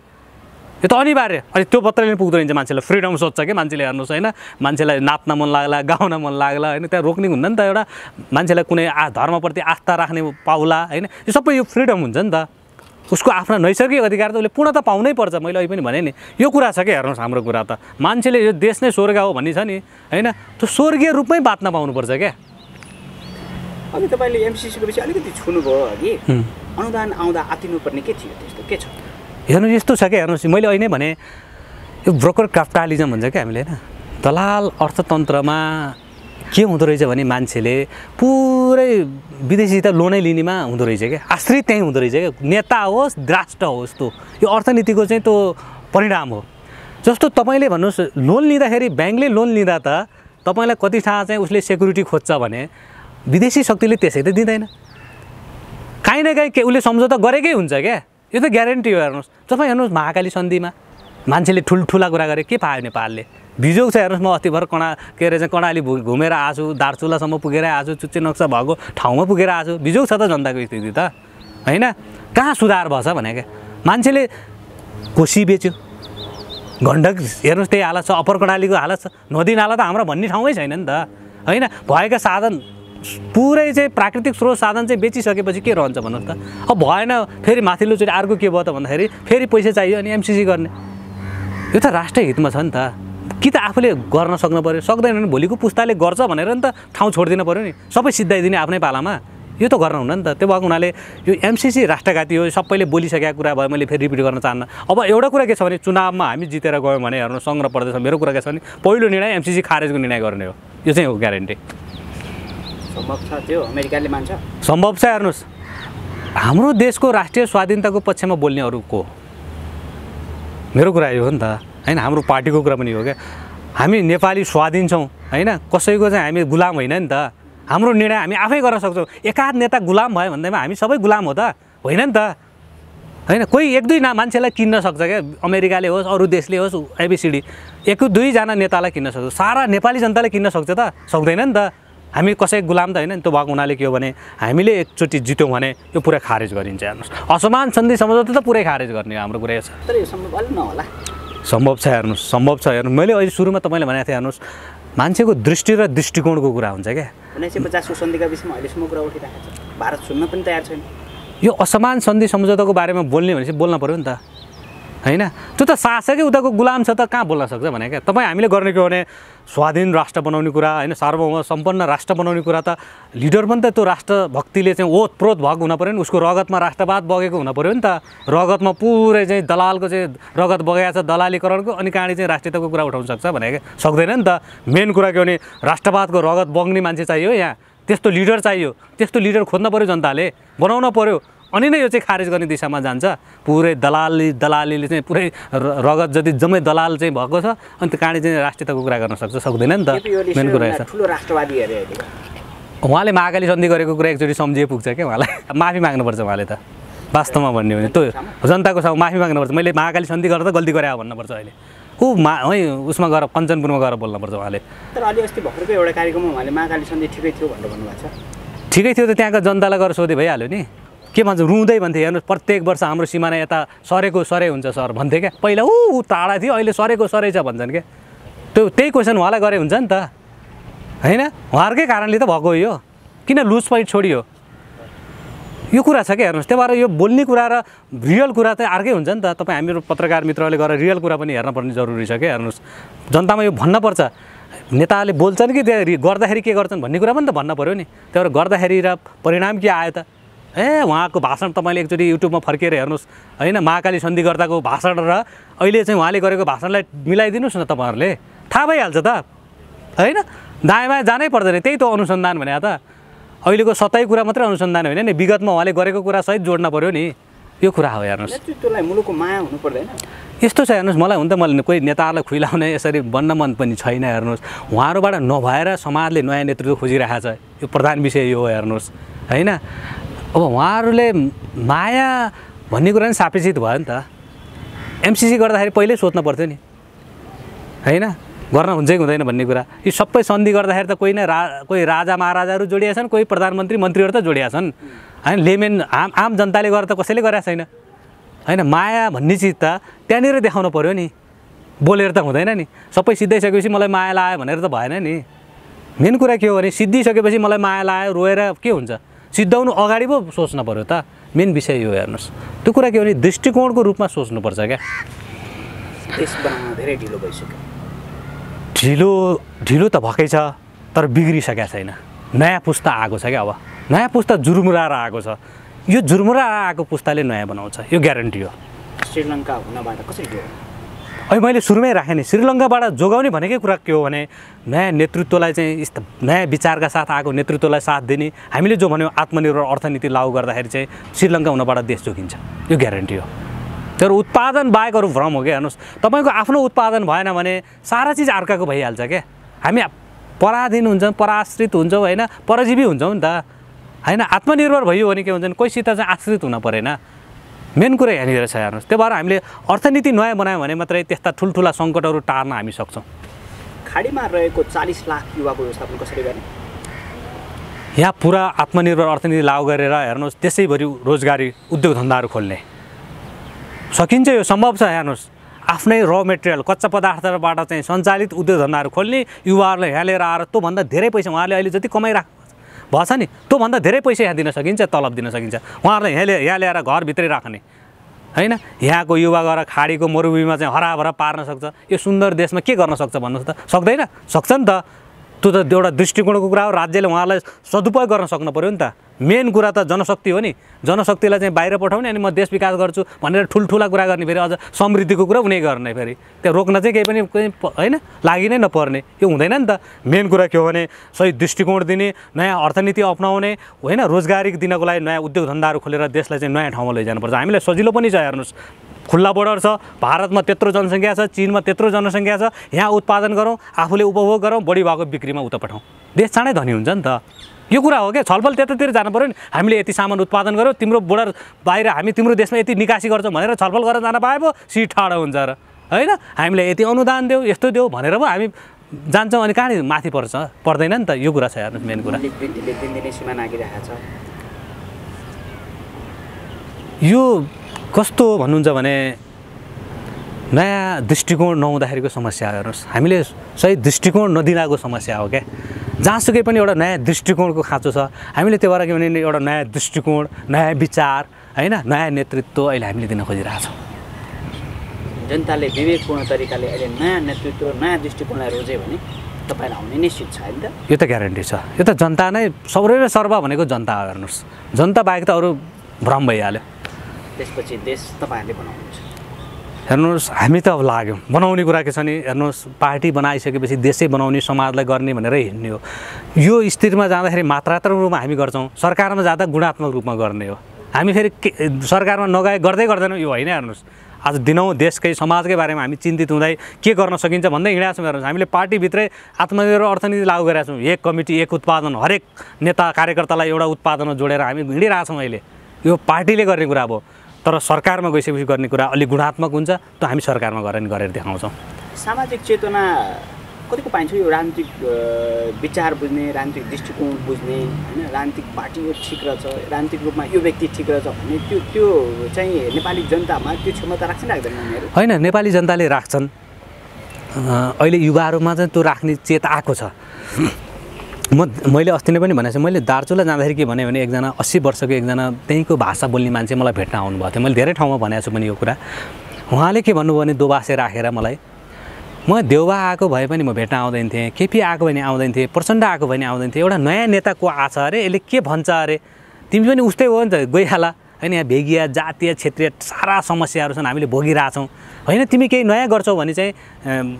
यो त अनिवार्य। अनि त्यो पत्रले पुग्दो रहेछ मान्छेलाई फ्रिडम सोध्छ क्या मान्छेले। हेर्नुहोस् होइन मान्छेलाई नाच्न मन लाग्ला गाउन मन लाग्ला होइन त्यहाँ रोक्ने हुन्न नि त। एउटा मान्छेलाई कुनै धर्मप्रति आस्था राख्ने पाउला होइन यो सबै यो फ्रिडम हुन्छ नि त। उसको आफ्नो नैसर्गिक अधिकार त उसले पूर्णतः पाउनै पर्छ। मैले अहिले पनि भने नि यो कुरा छ क्या। हेर्नुहोस् हाम्रो कुरा त मान्छेले यो देश नै स्वर्ग हो भन्ने छ नि होइन। त्यो स्वर्गीय रूपमै बाँच्न पाउनुपर्छ क्या। अघि तपाईँले एमसिसीको विषय अलिकति छुनुभयो अघि। अनुदान आउँदा आतिनुपर्ने के थियो त्यस्तो के छ? हेर्नु यस्तो छ क्या। हेर्नुहोस् मैले अहिले नै भने यो ब्रोकर क्यापिटलिजम भन्छ क्या हामीले होइन। दलाल अर्थतन्त्रमा के हुँदो रहेछ भने मान्छेले पुरै विदेशी त लोनै लिनेमा हुँदो रहेछ क्या। आश्रित त्यहीँ हुँदो रहेछ क्या। नेता होस् द्राष्ट होस् त्यो यो अर्थनीतिको चाहिँ त्यो परिणाम हो। जस्तो तपाईँले भन्नुहोस् लोन लिँदाखेरि ब्याङ्कले लोन लिँदा त तपाईँलाई कति थाहा चाहिँ उसले सेक्युरिटी खोज्छ भने विदेशी शक्तिले त्यसै त दिँदैन। काहीँ न काहीँ के उसले सम्झौता गरेकै हुन्छ क्या। यो त ग्यारेन्टी हो। हेर्नुहोस् तपाईँ हेर्नुहोस् महाकाली सन्धिमा मान्छेले ठुल्ठुला कुरा गरे के पायो नेपालले? भिजोक छ। हेर्नुहोस् म अस्ति भर के अरे चाहिँ कर्णाली घुमेर आएको छु, दार्चुलासम्म पुगेर आएको छु, चुच्चे नक्सा भएको ठाउँमा पुगेर आएको छु। भिजोक छ त जनताको स्थिति त होइन। कहाँ सुधार भएछ भने क्या मान्छेले कोसी बेच्यो, गण्डक हेर्नुहोस् त्यही हालत छ, अप्पर कर्णालीको हालत छ, नदी नाला त हाम्रो भन्ने ठाउँमै छैन नि त होइन। भएका साधन पुरै चाहिँ प्राकृतिक स्रोत साधन चाहिँ बेचिसकेपछि के रहन्छ भन्नुहोस् त। अब भएन फेरि माथिल्लोचोटि अर्को के भयो त भन्दाखेरि फेरि पैसा चाहियो अनि एमसिसी गर्ने। यो त राष्ट्रिय हितमा छ नि त। कि त आफूले गर्न सक्नु पऱ्यो, सक्दैन भने भोलिको पुस्ताले गर्छ भनेर नि त ठाउँ छोडिदिनु पऱ्यो नि, सबै सिद्धाइदिने आफ्नै पालामा। यो त गर्न हुन्न नि त। त्यो भएको हुनाले यो एमसिसी राष्ट्रघाती हो, सबैले बोलिसकेका कुरा भयो, मैले फेरि रिपिट गर्न चाहन्न। अब एउटा कुरा के छ भने चुनावमा हामी जितेर गयौँ भने हेर्नु सङ्घ र प्रदेश, मेरो कुरा के छ भने पहिलो निर्णय एमसिसी खारेजको निर्णय गर्ने हो, यो चाहिँ हो ग्यारेन्टी। सम्भव छ त्यो? अमेरिकाले मान्छ? सम्भव छ। हेर्नुहोस्, हाम्रो देशको राष्ट्रिय स्वाधीनताको पक्षमा बोल्ने अरू को? मेरो कुरा यो हो नि त होइन, हाम्रो पार्टीको कुरा पनि हो क्या। हामी नेपाली स्वाधीन छौँ होइन, कसैको चाहिँ हामी गुलाम होइन नि त। हाम्रो निर्णय हामी आफै गर्न सक्छौँ। एकाध नेता गुलाम भयो भन्दैमा हामी सबै गुलाम हो त? होइन नि त होइन। कोही एक दुई मान्छेलाई किन्न सक्छ क्या, अमेरिकाले होस् अरू देशले होस् एबिसिडी, एक दुईजना नेतालाई किन्न सक्छ, सारा नेपाली जनताले किन्न सक्छ त? सक्दैन नि त। हामी कसै गुलाम त होइन नि। त्यो भएको हुनाले के हो भने हामीले एकचोटि जित्यौँ भने यो पुरै खारेज गरिन्छ। हेर्नुहोस्, असमान सन्धि सम्झौता त पुरै खारेज गर्ने हाम्रो कुरा यो छ। तर यो सम्भव अलि नहोला? सम्भव छ। हेर्नुहोस्, सम्भव छ। हेर्नु, मैले अहिले सुरुमा तपाईँले भनेको थिएँ, हेर्नुहोस् मान्छेको दृष्टि र दृष्टिकोणको कुरा हुन्छ क्या। 1950 को सन्धिका विषयमा अहिलेसम्म कुरा उठिरहेको छ, भारत सुन्न पनि तयार छैन। यो असमान सन्धि सम्झौताको बारेमा बोल्ने भनेपछि बोल्न पऱ्यो नि त होइन। त्यो त शासकै उताको गुलाम छ त, कहाँ बोल्न सक्छ भने क्या। तपाईँ हामीले गर्ने के हो भने स्वाधीन राष्ट्र बनाउने कुरा होइन, सार्वभौम सम्पन्न राष्ट्र बनाउने कुरा त लिडर पनि त त्यो राष्ट्रभक्तिले चाहिँ ओतप्रोत भएको हुन पऱ्यो नि, उसको रगतमा राष्ट्रवाद बगेको हुन पऱ्यो नि त। रगतमा पुरै चाहिँ दलालको चाहिँ रगत बगेको छ, दलालीकरणको, अनि कहाँनिर चाहिँ राष्ट्रियताको कुरा उठाउन सक्छ भने क्या? सक्दैन नि त। मेन कुरा के हो भने राष्ट्रवादको रगत बग्ने मान्छे चाहियो यहाँ, त्यस्तो लिडर चाहियो। त्यस्तो लिडर खोज्न पऱ्यो, जनताले बनाउन पऱ्यो, अनि नै यो चाहिँ खारेज गर्ने दिशामा जान्छ। पुरै दलालीले चाहिँ पुरै रगत जति जम्मै दलाल चाहिँ भएको छ, अनि त्यो कहाँनिर चाहिँ राष्ट्रियताको कुरा गर्न सक्छ? सक्दैन नि त। मेन कुरा छ ठुलो राष्ट्रवादी अरे अहिले उहाँले महाकाली सन्धि गरेको कुरा एकचोटि सम्झिए पुग्छ क्या। उहाँलाई माफी माग्नुपर्छ उहाँले त। वास्तवमा भन्ने हो भने त्यो जनताको सामु माफी माग्नुपर्छ। मैले महाकाली सन्धि गरेर त गल्ती गरे भन्नुपर्छ। अहिले उसमा गएर कञ्चनपुरमा गएर बोल्नुपर्छ उहाँले। तर अलि अस्ति भर्खरको एउटा कार्यक्रममा उहाँले महाकाली सन्धि ठिकै थियो भनेर भन्नुभएको छ। ठिकै थियो त, त्यहाँको जनतालाई गएर सोधे भइहाल्यो नि। के भन्छ, रुँदै भन्थे, हेर्नुहोस् प्रत्येक वर्ष हाम्रो सिमाना यता सरेको सरे हुन्छ सर भन्थे क्या। पहिला ऊ टाढा थियो, अहिले सरेको सरै छ भन्छन् क्या। त्यही क्वेसन उहाँलाई गरे हुन्छ नि त होइन। उहाँहरूकै कारणले त भएको यो, किन लुज फाइट छोडियो? यो कुरा छ क्या। हेर्नुहोस्, त्यही भएर यो बोल्ने कुरा र रियल कुरा चाहिँ अर्कै हुन्छ नि त। तपाईँ हामीहरू पत्रकार मित्रहरूले गएर रियल कुरा पनि हेर्न पर्ने जरुरी छ क्या। हेर्नुहोस्, जनतामा यो भन्नुपर्छ। नेताले बोल्छन् कि त्यो गर्दाखेरि के गर्छन् भन्ने कुरा पनि त भन्न पऱ्यो नि। त्यही भएर गर्दाखेरि र परिणाम के आयो त? उहाँको भाषण तपाईँले एकचोटि युट्युबमा फर्केर हेर्नुहोस् होइन, महाकाली सन्धि गर्दाको भाषण र अहिले चाहिँ उहाँले गरेको भाषणलाई मिलाइदिनुहोस् न, तपाईँहरूले थाहा भइहाल्छ त होइन। दायाँ बायाँ जानै पर्दैन, त्यही त अनुसन्धान भने त। अहिलेको सतै कुरा मात्रै अनुसन्धान होइन नि, विगतमा उहाँले गरेको कुरा सहित जोड्न पऱ्यो नि। यो कुरा हो। हेर्नुहोस्, नेतृत्वलाई मुलुकको माया हुनु पर्दैन? यस्तो छ हेर्नुहोस्, मलाई हुन त मैले कोही नेताहरूलाई खुइलाउने यसरी बन्न मन पनि छैन। हेर्नुहोस्, उहाँहरूबाट नभएर समाजले नयाँ नेतृत्व खोजिरहेको छ, यो प्रधान विषय यो हो। हेर्नुहोस् होइन, अब उहाँहरूले माया भन्ने कुरा पनि सापेक्षित भयो नि त। एमसिसी गर्दाखेरि पहिल्यै सोच्नु पर्थ्यो नि होइन, गर्न हुन्छ कि हुँदैन भन्ने कुरा। यो सबै सन्धि गर्दाखेरि त कोही राजा महाराजाहरू जोडिया छन्, कोही प्रधानमन्त्री मन्त्रीहरू त जोडिया छन् होइन। लेमेन आम जनताले गरेर त कसैले गरेको छैन होइन। माया भन्ने चिज त त्यहाँनिर देखाउनु पऱ्यो नि, बोलेर त हुँदैन नि। सबै सिद्धाइसकेपछि मलाई माया लाग्यो भनेर त भएन नि। मेन कुरा के हो भने सिद्धिसकेपछि मलाई माया लाग्यो रोएर के हुन्छ? सिद्धाउनु अगाडि पो सोच्नु पऱ्यो त। मेन विषय यो। हेर्नुहोस्, त्यो कुरा के हो भने दृष्टिकोणको रूपमा सोच्नुपर्छ क्या। देश बनाउन धेरै ढिलो भइसक्यो। ढिलो त भएकै छ, तर बिग्रिसकेको छैन। नयाँ पुस्ता आएको छ क्या। अब नयाँ पुस्ता जुर्मुराएर आएको छ। यो जुर्मुराएर आएको पुस्ताले नयाँ बनाउँछ, यो ग्यारेन्टी हो। श्रीलङ्का हुनबाट कसरी जोड्नु? अहिले मैले सुरुमै राखेँ नि, श्रीलङ्काबाट जोगाउने भनेकै कुरा के हो भने नयाँ नेतृत्वलाई चाहिँ नयाँ विचारका साथ आएको नेतृत्वलाई साथ दिने। हामीले जो भन्यौँ आत्मनिर्भर अर्थनीति लागू गर्दाखेरि चाहिँ श्रीलङ्का हुनबाट देश जोगिन्छ, यो ग्यारेन्टी हो। तर उत्पादन बाहेक अरू भ्रम हो क्या। हेर्नुहोस्, तपाईँको आफ्नो उत्पादन भएन भने सारा चिज अर्काको भइहाल्छ क्या। हामी पराधीन हुन्छौँ, पराश्रित हुन्छौँ होइन, परजीवी हुन्छौँ नि त होइन। आत्मनिर्भर भयो भने के हुन्छ भने कोहीसित चाहिँ आश्रित हुन परेन। मेन कुरा यहाँनिर छ। हेर्नुहोस्, त्यही भएर हामीले अर्थनीति नयाँ बनायौँ भने मात्रै त्यस्ता ठुल्ठुला सङ्कटहरू टार्न हामी सक्छौँ। खाडीमा रहेको 40 लाख युवाको व्यवस्थापन कसरी गर्ने? यहाँ पुरा आत्मनिर्भर अर्थनीति लागू गरेर हेर्नुहोस्, त्यसैभरि रोजगारी उद्योग धन्दाहरू खोल्ने सकिन्छ, यो सम्भव छ। हेर्नुहोस्, आफ्नै र मेटेरियल कच्चा पदार्थबाट चाहिँ सञ्चालित उद्योग धन्दाहरू खोल्ने, युवाहरूलाई यहाँ लिएर आएर त्योभन्दा धेरै पैसा उहाँहरूले अहिले जति कमाइराख्नु भएको छ नि त्योभन्दा धेरै पैसा यहाँ दिन सकिन्छ, तलब दिन सकिन्छ। उहाँहरूलाई यहाँ ल्याएर घरभित्रै राख्ने होइन। यहाँको युवा गएर खाडीको मरुभूमिमा चाहिँ हराभरा पार्न सक्छ। यो सुन्दर देशमा के गर्न सक्छ भन्नुहोस् त? सक्दैन? सक्छ नि त त्यो त एउटा दृष्टिकोणको कुरा हो। राज्यले उहाँलाई सदुपयोग गर्न सक्नु पऱ्यो नि त। मेन कुरा त जनशक्ति हो नि। जनशक्तिलाई चाहिँ बाहिर पठाउने अनि म देश विकास गर्छु भनेर ठुल्ठुला कुरा गर्ने, फेरि अझ समृद्धिको कुरा उनी गर्ने, फेरि त्यो रोक्न चाहिँ केही पनि होइन लागि नै नपर्ने, यो हुँदैन नि त। मेन कुरा के हो भने सही दृष्टिकोण दिने, नयाँ अर्थनीति अपनाउने होइन, रोजगारी दिनको लागि नयाँ उद्योग धन्दाहरू खोलेर देशलाई चाहिँ नयाँ ठाउँमा लैजानुपर्छ। हामीलाई सजिलो पनि छ, हेर्नुहोस् खुल्ला बोर्डर छ, भारतमा त्यत्रो जनसङ्ख्या छ, चीनमा त्यत्रो जनसङ्ख्या छ, यहाँ उत्पादन गरौँ, आफूले उपभोग गरौँ, बढी भएको बिक्रीमा उता पठाउँ, देश चाँडै धनी हुन्छ नि त। यो कुरा हो क्या, छलफल त्यतातिर जानु पऱ्यो नि। हामीले यति सामान उत्पादन गऱ्यौँ, तिम्रो बोर्डर बाहिर हामी तिम्रो देशमा यति निकासी गर्छौँ भनेर छलफल गरेर जान पाए पो सिट ठाडो हुन्छ र होइन। हामीले यति अनुदान देऊ, यस्तो देऊ भनेर पो हामी जान्छौँ, अनि कहाँ माथि पर्दैन नि त। यो कुरा छ हेर्नुहोस्, मेन कुरा यो कस्तो भन्नुहुन्छ भने नयाँ दृष्टिकोण नहुँदाखेरिको समस्या हेर्नुहोस्, हामीले सही दृष्टिकोण नदिँदाको समस्या हो क्या। जहाँसुकै पनि एउटा नयाँ दृष्टिकोणको खाँचो छ। हामीले त्यो भएर के भने एउटा नयाँ दृष्टिकोण, नयाँ विचार होइन, नयाँ नेतृत्व अहिले हामीले दिन खोजिरहेछौँ। जनताले विवेकपूर्ण तरिकाले अहिले नयाँ नेतृत्व, नयाँ दृष्टिकोणलाई रोजे भने तपाईँलाई आउने निश्चित छ होइन त। यो त ग्यारेन्टी छ। यो त जनता नै सर्व भनेको जनता हो। हेर्नुहोस्, जनता बाहेक त अरू भ्रम भइहाल्यो। त्यसपछि देश तपाईँहरूले बनाउनुहुन्छ। हेर्नुहोस्, हामी त अब लाग्यौँ बनाउने कुरा के छ नि, हेर्नुहोस् पार्टी बनाइसकेपछि देशै बनाउने, समाजलाई गर्ने भनेर हिँड्ने हो। यो स्थितिमा जाँदाखेरि मात्रात्मक रूपमा हामी गर्छौँ, सरकारमा जाँदा गुणात्मक रूपमा गर्ने हो। हामी फेरि सरकारमा नगए गर्दै गर्दैनौँ, यो होइन। हेर्नुहोस्, आज दिनौँ देशकै समाजकै बारेमा हामी चिन्तित हुँदै के गर्न सकिन्छ भन्दै हिँडेका छौँ। हेर्नुहोस्, हामीले पार्टीभित्रै आत्मनिर्भर अर्थनीति लागू गरेका छौँ। एक कमिटी, एक उत्पादन, हरेक नेता कार्यकर्तालाई एउटा उत्पादनमा जोडेर हामी हिँडिरहेछौँ। अहिले यो पार्टीले गर्ने कुरा अब, तर सरकारमा गइसकेपछि गर्ने कुरा अलिक गुणात्मक हुन्छ। त्यो हामी सरकारमा गरेर देखाउँछौँ। सामाजिक चेतना कतिको पाइन्छ? यो राजनीतिक विचार बुझ्ने, राजनीतिक दृष्टिकोण बुझ्ने होइन, राजनीतिक पार्टी यो ठिक रहेछ, राजनीतिक रूपमा यो व्यक्ति ठिक रहेछ भन्ने त्यो चाहिँ नेपाली जनतामा त्यो क्षमता राख्छन् राख्दैन उनीहरू? होइन, नेपाली जनताले राख्छन्। अहिले युवाहरूमा चाहिँ त्यो राख्ने चेत आएको छ। मैले अस्ति नै पनि भनेको छु, मैले दार्चुला जाँदाखेरि के भने एकजना 80 वर्षको एकजना त्यहीँको भाषा बोल्ने मान्छे मलाई भेट्न आउनुभएको थियो। मैले धेरै ठाउँमा भनेको छु पनि यो कुरा। उहाँले के भन्नुभयो भने दोबासे राखेर मलाई, म देउबा आएको भए पनि म भेट्न आउँदैन थिएँ, केपी आएको भने आउँदैन थिएँ, प्रचण्ड आएको भने आउँदैन थिएँ, एउटा नयाँ नेता को आछ अरे, यसले के भन्छ अरे, तिमी पनि उस्तै हो नि त, गइहाल होइन। यहाँ भेगिया जातीय क्षेत्रीय सारा समस्याहरू छन्, हामीले भोगिरहेछौँ होइन। तिमी केही नयाँ गर्छौ भने चाहिँ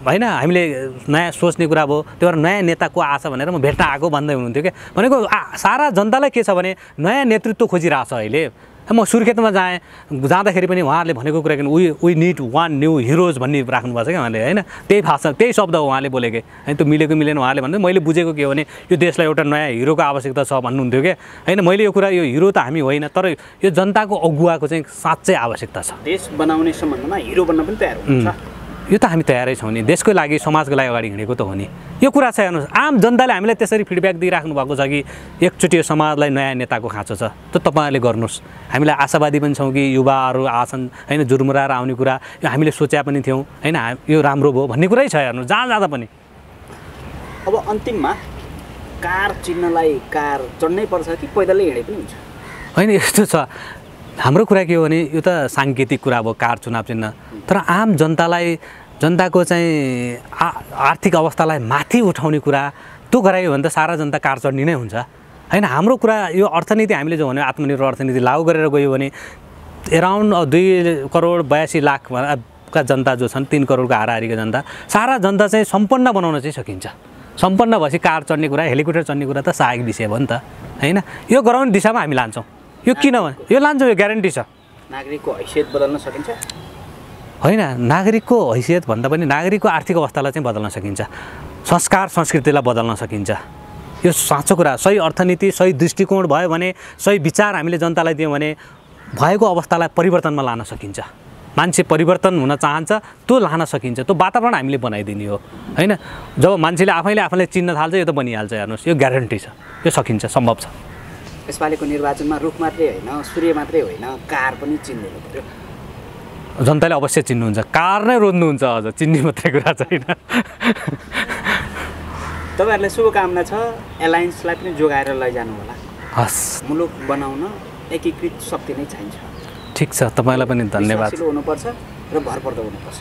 होइन, हामीले नयाँ सोच्ने कुरा भयो। त्यो भएर नयाँ नेता को आछ भनेर म भेट्न आएको भन्दै हुनुहुन्थ्यो क्या। भनेको सारा जनतालाई के छ भने नयाँ नेतृत्व खोजिरहेछ अहिले। म सुर्खेतमा जाँदाखेरि पनि उहाँहरूले भनेको कुरा किन we need one new heroes भन्ने राख्नुभएको छ क्या उहाँले होइन। त्यही भाषा, त्यही शब्द हो उहाँले बोलेकै होइन। त्यो मिलेको मिलेन उहाँले भन्दै, मैले बुझेको के हो भने यो देशलाई एउटा नयाँ हिरोको आवश्यकता छ भन्नुहुन्थ्यो क्या होइन। मैले यो कुरा, यो हिरो त हामी होइन, तर यो जनताको अगुवाको चाहिँ साँच्चै आवश्यकता छ। देश बनाउने सम्बन्धमा हिरो बन्न पनि तयार हुन्छ। यो त हामी तयारै छौँ नि, देशको लागि समाजको लागि अगाडि हिँडेको त हो नि। यो कुरा छ हेर्नुहोस्, आम जनताले हामीलाई त्यसरी फिडब्याक दिइराख्नु भएको छ कि एकचोटि यो समाजलाई नयाँ नेताको खाँचो छ, त्यो तपाईँहरूले गर्नुहोस्। हामीलाई आशावादी पनि छौँ कि युवाहरू आछन् होइन, जुर्मुराएर आउने कुरा यो हामीले सोचे पनि थियौँ होइन, यो राम्रो भयो भन्ने कुरै छ हेर्नुहोस् जहाँ जाँदा पनि। अब अन्तिममा कार चिन्नलाई कार चढ्नै पर्छ कि पैदलै हिँडे पनि हुन्छ? होइन, यस्तो छ, हाम्रो कुरा के हो भने यो त साङ्केतिक कुरा भयो कार चुनाव चिन्ह, तर आम जनताको चाहिँ आर्थिक अवस्थालाई माथि उठाउने कुरा त्यो गरायो भने त सारा जनता कार चढ्ने नै हुन्छ होइन। हाम्रो कुरा यो अर्थनीति हामीले जो भन्यो आत्मनिर्भर अर्थनीति लागू गरेर गयो भने एराउन्ड 2,82,00,000 का जनता जो छन्, 3 करोडको हाराहारीको जनता, सारा जनता चाहिँ सम्पन्न बनाउन चाहिँ सकिन्छ। सम्पन्न भएपछि कार चढ्ने कुरा, हेलिकप्टर चढ्ने कुरा त सहायक विषय भयो नि त होइन। यो गराउने दिशामा हामी लान्छौँ। यो किनभने यो लान्छौँ, यो ग्यारेन्टी छ। नागरिकको हैसियत बदल्न सकिन्छ? होइन, नागरिकको हैसियत भन्दा पनि नागरिकको आर्थिक अवस्थालाई चाहिँ बदल्न सकिन्छ, संस्कार संस्कृतिलाई बदल्न सकिन्छ। यो साँचो कुरा। सही अर्थनीति, सही दृष्टिकोण भयो भने, सही विचार हामीले जनतालाई दियौँ भने भएको अवस्थालाई परिवर्तनमा लान सकिन्छ। मान्छे परिवर्तन हुन चाहन्छ, त्यो लान सकिन्छ। त्यो वातावरण हामीले बनाइदिने हो होइन। जब मान्छेले आफैले चिन्न थाल्छ यो त बनिहाल्छ। हेर्नुहोस्, यो ग्यारेन्टी छ, यो सकिन्छ, सम्भव छ। यसपालिको निर्वाचनमा रुख मात्रै होइन, सूर्य मात्रै होइन, कार पनि चिन्दिनु पर्यो। जनताले अवश्य चिन्नुहुन्छ, कार नै रोज्नुहुन्छ, अझ चिन्ने मात्रै कुरा छैन। तपाईँहरूलाई शुभकामना छ, एलायन्सलाई पनि जोगाएर लैजानु होला। हस्, मुलुक बनाउन एकीकृत शक्ति नै चाहिन्छ। ठिक छ, तपाईँलाई पनि धन्यवाद। हुनुपर्छ र भरपर्दो हुनुपर्छ।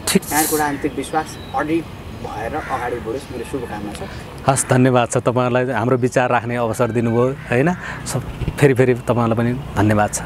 ठिक छ। यहाँको राजनीतिक विश्वास अडिट भएर अगाडि बढोस्, मेरो शुभकामना छ। हस्, धन्यवाद छ तपाईँहरूलाई हाम्रो विचार राख्ने अवसर दिनुभयो होइन। फेरि तपाईँहरूलाई पनि धन्यवाद छ।